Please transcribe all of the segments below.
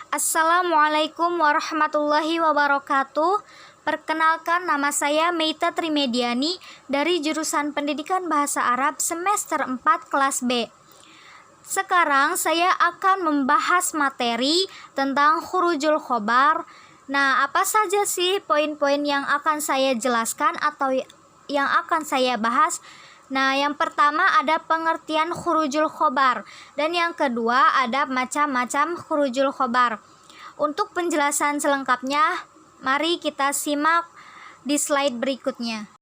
Assalamualaikum warahmatullahi wabarakatuh. Perkenalkan, nama saya Meita Trimediani dari jurusan Pendidikan Bahasa Arab semester 4 kelas B. Sekarang saya akan membahas materi tentang khurujul khobar. Nah, apa saja sih poin-poin yang akan saya jelaskan atau yang akan saya bahas? Nah, yang pertama ada pengertian khurujul khobar, dan yang kedua ada macam-macam khurujul khobar. Untuk penjelasan selengkapnya, mari kita simak di slide berikutnya.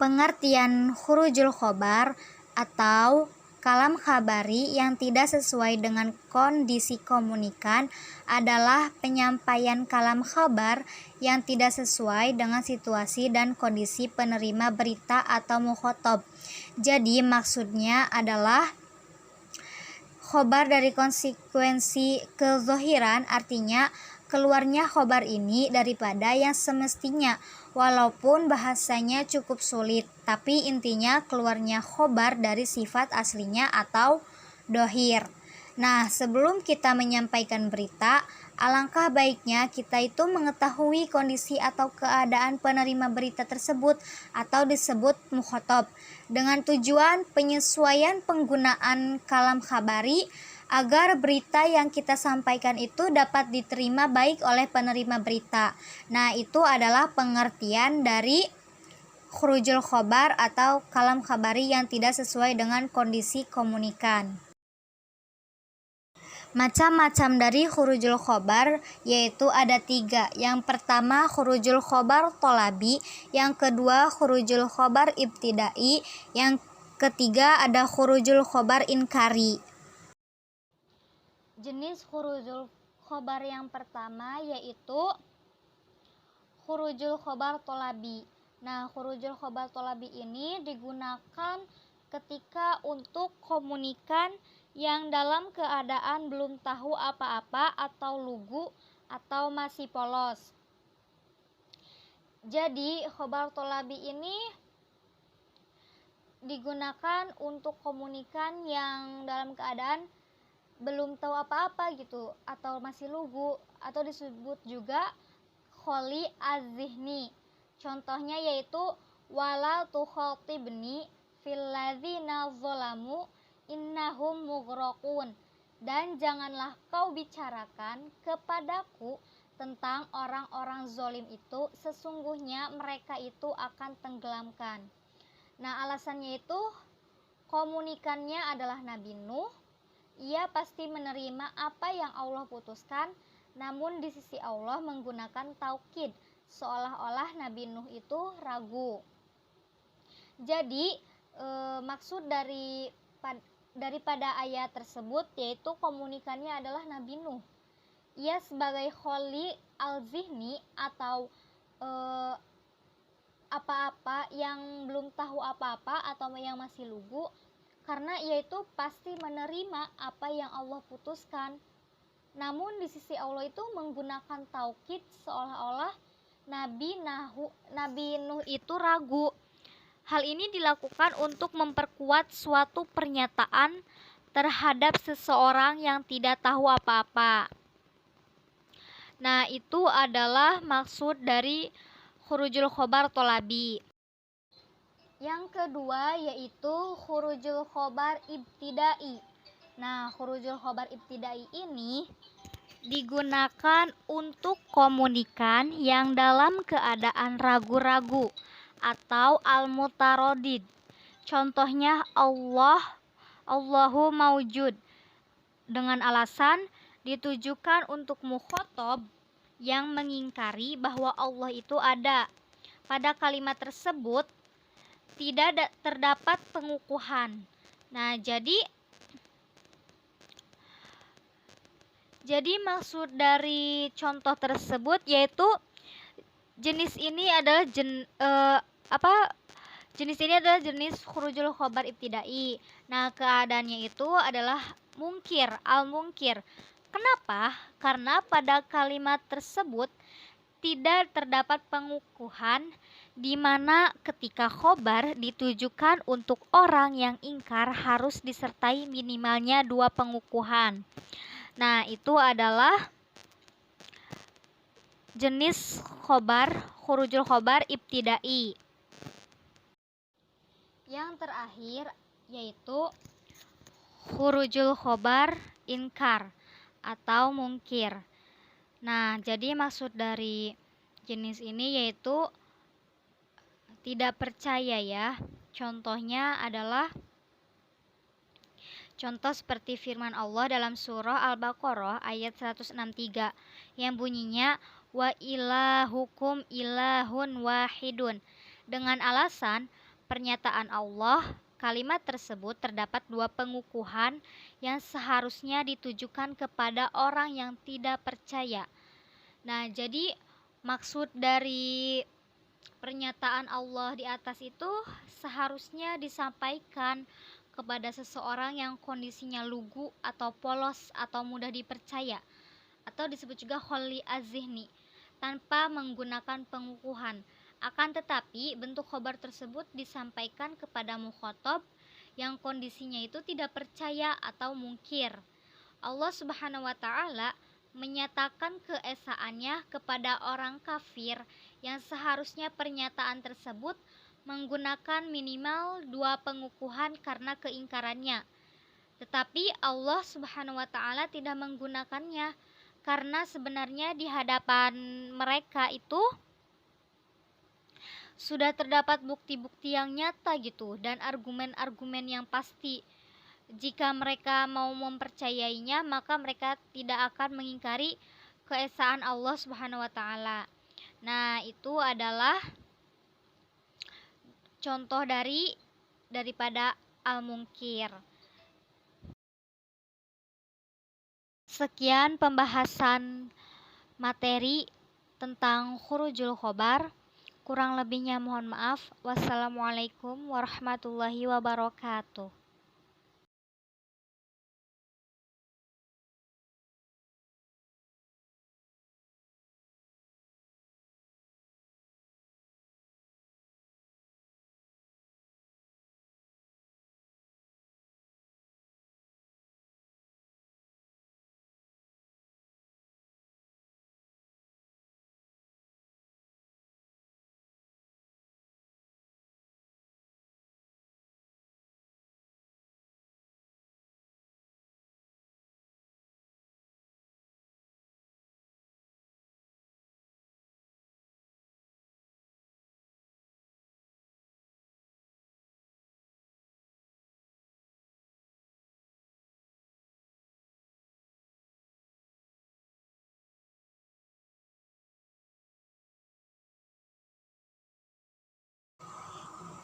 Pengertian khurujul khobar atau kalam khabari yang tidak sesuai dengan kondisi komunikan adalah penyampaian kalam khabar yang tidak sesuai dengan situasi dan kondisi penerima berita atau mukhotob. Jadi maksudnya adalah khobar dari konsekuensi kezohiran, artinya keluarnya khobar ini daripada yang semestinya, walaupun bahasanya cukup sulit, tapi intinya keluarnya khobar dari sifat aslinya atau dohir. Nah, sebelum kita menyampaikan berita, alangkah baiknya kita itu mengetahui kondisi atau keadaan penerima berita tersebut atau disebut mukhotob, dengan tujuan penyesuaian penggunaan kalam khabari agar berita yang kita sampaikan itu dapat diterima baik oleh penerima berita. Nah, itu adalah pengertian dari khurujul khobar atau kalam khabari yang tidak sesuai dengan kondisi komunikan. Macam-macam dari khurujul khobar yaitu ada 3. Yang pertama khurujul khobar tolabi, yang kedua khurujul khobar ibtidai, yang ketiga ada khurujul khobar inkari. Jenis khurujul khobar yang pertama yaitu khurujul khobar tolabi. Nah, khurujul khobar tolabi ini digunakan ketika untuk komunikan yang dalam keadaan belum tahu apa-apa atau lugu atau masih polos. Jadi khobar tolabi ini digunakan untuk komunikan yang dalam keadaan belum tahu apa-apa gitu atau masih lugu, atau disebut juga kholi az-zihni. Contohnya yaitu wala tukhatibni fil ladzina zalamu innahum mughraqun, dan janganlah kau bicarakan kepadaku tentang orang-orang zolim itu, sesungguhnya mereka itu akan tenggelamkan. Nah, alasannya itu komunikannya adalah Nabi Nuh. Ia pasti menerima apa yang Allah putuskan, namun di sisi Allah menggunakan taukid, seolah-olah Nabi Nuh itu ragu. Jadi maksud daripada ayat tersebut yaitu komunikannya adalah Nabi Nuh. Ia sebagai kholi al-zihni atau apa-apa yang belum tahu apa-apa atau yang masih lugu, karena ia itu pasti menerima apa yang Allah putuskan. Namun di sisi Allah itu menggunakan taukid, seolah-olah Nabi Nuh itu ragu. Hal ini dilakukan untuk memperkuat suatu pernyataan terhadap seseorang yang tidak tahu apa-apa. Nah, itu adalah maksud dari khurujul khobar tolabi. Yang kedua yaitu khurujul khobar ibtidai. Nah, khurujul khobar ibtidai ini digunakan untuk komunikan yang dalam keadaan ragu-ragu atau al-mutarodid. Contohnya Allahu maujud, dengan alasan ditujukan untuk mukhotob yang mengingkari bahwa Allah itu ada. Pada kalimat tersebut tidak terdapat pengukuhan. Nah, jadi maksud dari contoh tersebut yaitu jenis ini adalah jenis khurujul khobar ibtidai. Nah, keadaannya itu adalah mungkir, al-mungkir. Kenapa? Karena pada kalimat tersebut tidak terdapat pengukuhan, di mana ketika khobar ditujukan untuk orang yang ingkar harus disertai minimalnya 2 pengukuhan. Nah, itu adalah jenis huruful khobar ibtidai. Yang terakhir yaitu huruful khobar inkar atau mungkir. Nah, jadi maksud dari jenis ini yaitu tidak percaya ya. Contohnya adalah contoh seperti firman Allah dalam surah Al-Baqarah ayat 163 yang bunyinya wa ilahukum ilahun wahidun. Dengan alasan pernyataan Allah, kalimat tersebut terdapat dua pengukuhan yang seharusnya ditujukan kepada orang yang tidak percaya. Nah, jadi maksud dari pernyataan Allah di atas itu seharusnya disampaikan kepada seseorang yang kondisinya lugu atau polos atau mudah dipercaya, atau disebut juga kholi azihni, tanpa menggunakan pengukuhan. Akan tetapi bentuk khobar tersebut disampaikan kepada mukhotob yang kondisinya itu tidak percaya atau mungkir. Allah Subhanahu wa taala menyatakan keesaannya kepada orang kafir yang seharusnya pernyataan tersebut menggunakan minimal dua pengukuhan karena keingkarannya. Tetapi Allah Subhanahu wa taala tidak menggunakannya karena sebenarnya di hadapan mereka itu sudah terdapat bukti-bukti yang nyata gitu dan argumen-argumen yang pasti. Jika mereka mau mempercayainya, maka mereka tidak akan mengingkari keesaan Allah Subhanahu wa taala. Nah, itu adalah contoh daripada al-munkir. Sekian pembahasan materi tentang huruful khobar. Kurang lebihnya mohon maaf. Wassalamualaikum warahmatullahi wabarakatuh.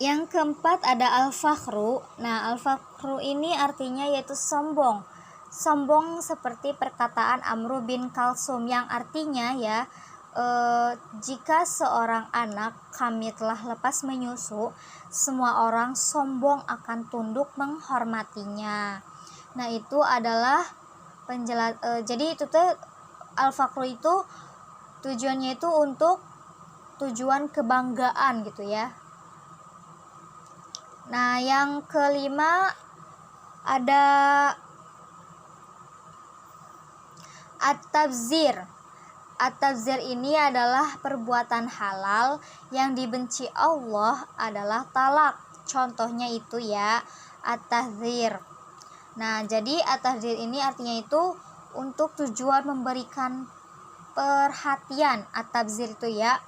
Yang keempat ada al-fakhru. Nah, al-fakhru ini artinya yaitu sombong. Sombong seperti perkataan Amru bin Kalsum yang artinya ya, jika seorang anak kami telah lepas menyusu, semua orang sombong akan tunduk menghormatinya. Nah, itu adalah jadi itu tuh al-fakhru itu tujuannya itu untuk tujuan kebanggaan gitu ya. Nah, yang kelima ada at-tabzir. At-tabzir ini adalah perbuatan halal yang dibenci Allah adalah talak. Contohnya itu ya, at-tahzir. Nah, jadi at-tahzir ini artinya itu untuk tujuan memberikan perhatian. At-tabzir itu ya.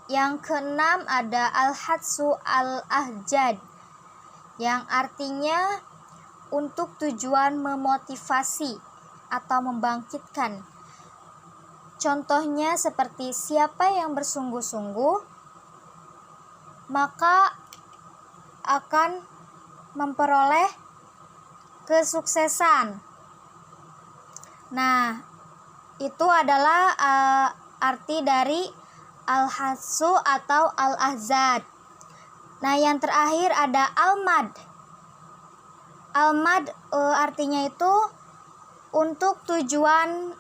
Yang keenam ada al-hadsu al-ahjad yang artinya untuk tujuan memotivasi atau membangkitkan. Contohnya seperti siapa yang bersungguh-sungguh maka akan memperoleh kesuksesan. Nah, itu adalah arti dari al-hadsu atau al-ahzad. Nah, yang terakhir ada al-mad. Al-mad artinya itu untuk tujuan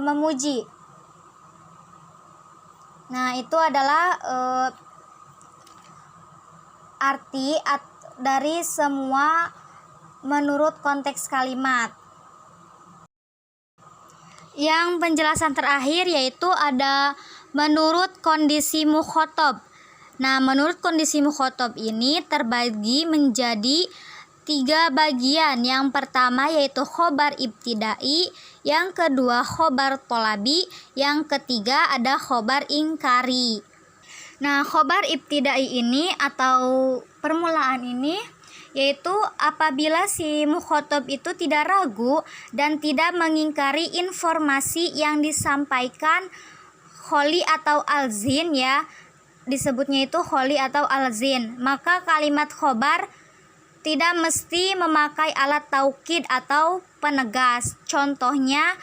memuji. Nah, itu adalah arti dari semua menurut konteks kalimat. Yang penjelasan terakhir yaitu ada menurut kondisi mukhotob. Nah, menurut kondisi mukhotob ini terbagi menjadi 3 bagian. Yang pertama yaitu khobar ibtidai, yang kedua khobar tolabi, yang ketiga ada khobar ingkari. Nah, khobar ibtidai ini atau permulaan ini yaitu apabila si mukhotob itu tidak ragu dan tidak mengingkari informasi yang disampaikan kholi atau alzin, ya disebutnya itu kholi atau alzin, maka kalimat khobar tidak mesti memakai alat taukid atau penegas. Contohnya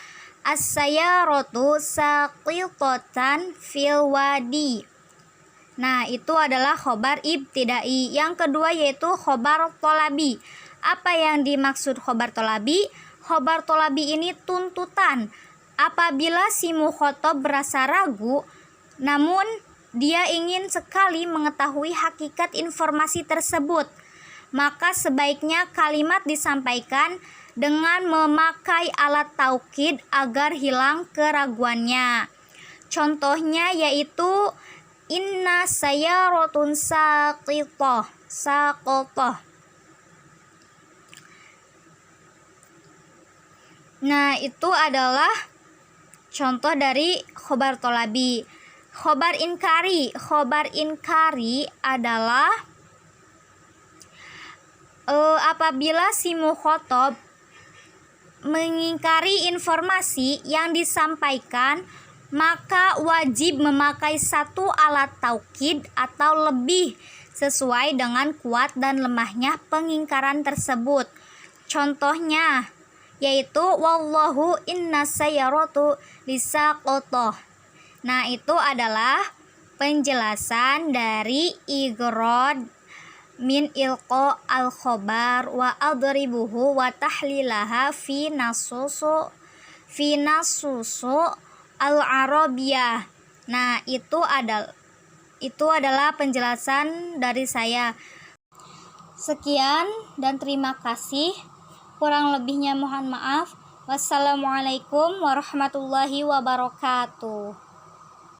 as-sayyaratu saqitatan fil wadi. Nah, itu adalah khobar ibtidai. Yang kedua yaitu khobar tolabi. Apa yang dimaksud khobar tolabi? Khobar tolabi ini tuntutan. Apabila si mukhotob berasa ragu, namun dia ingin sekali mengetahui hakikat informasi tersebut, maka sebaiknya kalimat disampaikan dengan memakai alat taukid agar hilang keraguannya. Contohnya yaitu inna sayyarotun saqitoh. Nah, itu adalah contoh dari khobar tolabi. Khobar inkari. Khobar inkari adalah apabila si mukhotob mengingkari informasi yang disampaikan, maka wajib memakai satu alat taukid atau lebih sesuai dengan kuat dan lemahnya pengingkaran tersebut. Contohnya yaitu wallahu inna sayyaratu lisaqotoh. Nah, itu adalah penjelasan dari igrod min ilqa al khobar wa adribuhu wa tahlilaha fi nasusu al-Arabiyah. Nah, itu adalah penjelasan dari saya. Sekian dan terima kasih. Kurang lebihnya mohon maaf. Wassalamualaikum warahmatullahi wabarakatuh.